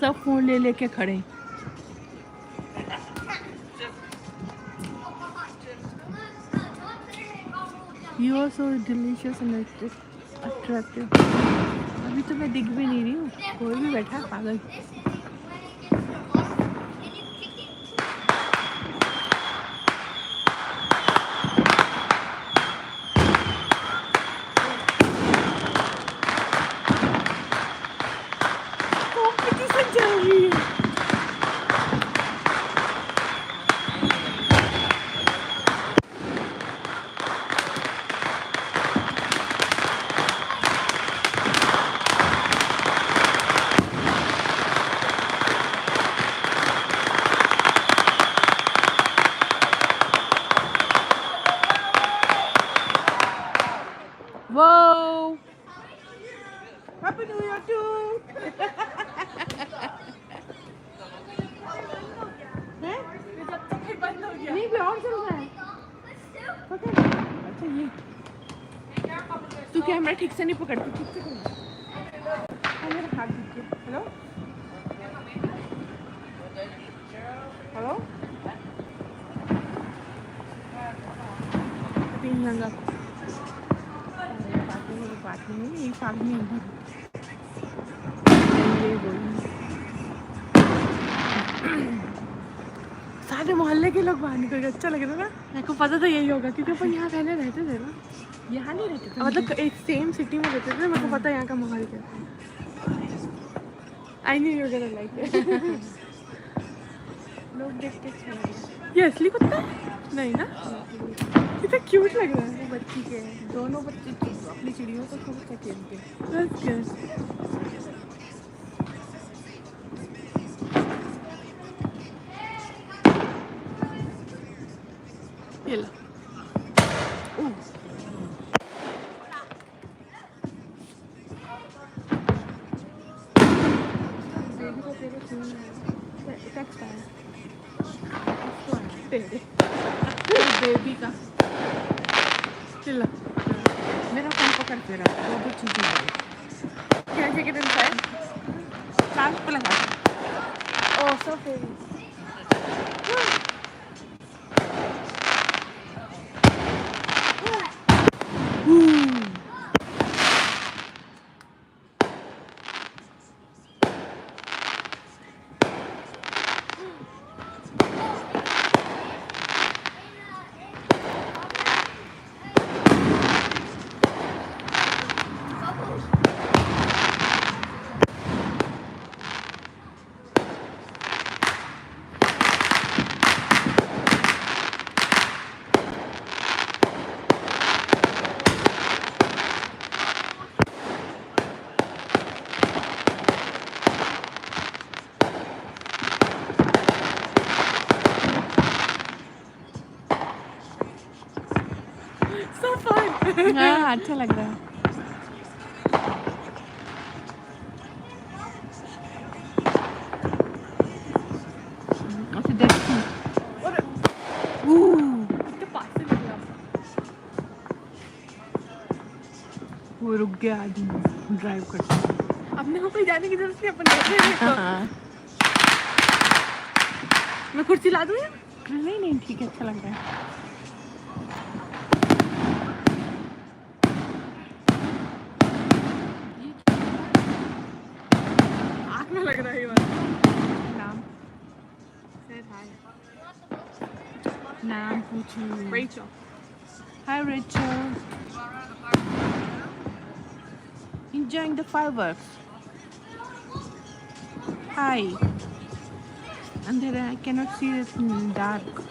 सब फोन ले लेके खड़े. You are so delicious and attractive. अभी तो मैं दिख भी नहीं रही हूँ. कोई भी बैठा है पागल. कॉम्पिटिशन चल रही है. Whoa! Happy New Year too! हैं? नहीं भी और चल रहा है. पता है? अच्छा ये. तू कैमरा ठीक से नहीं पकड़ती. ठीक से कर. मेरा हाथ दीजिए. हेलो? हेलो? तीन लगा. बात नहीं. एक साल में ही. सारे मोहल्ले के लोग बाहर निकल गए. अच्छा लग रहा ना. मेरे को पता था यही होगा क्योंकि अपन यहाँ पहले रहते थे ना. यहाँ नहीं रहते थे. मतलब एक सेम सिटी में रहते थे. मेरे को पता है यहाँ का माहौल क्या है. I knew you gonna like it. लोग देख के अच्छा लग रहा है. ये असली कुत्ता है? नहीं ना. कितना क्यूट लग रहा है. वो बच्ची के दोनों बच्चे अपनी चिड़ियों को खूब अच्छा खेलते हैं. That's good. ये लो. बेबी का चिल्ला. मेरा फोन पकड़ के रहा. वो चीज़ें क्या जगह दिन है. चार्ज पे लगा. ओ सो फेरी. हाँ अच्छा लग रहा है. अच्छा देखती. कितने पास से लग रहा. वो रुक गया आदमी ड्राइव करता. अपने को कोई जाने की जरूरत नहीं. अपन बैठे हैं. मैं कुर्सी ला दूँ या? नहीं ठीक है. अच्छा लग रहा है. लग रहा है ये वाला. नाम नाम पूछूं. Rachel. Hi Rachel. Enjoying the fireworks. Hi. And then I cannot see it in dark.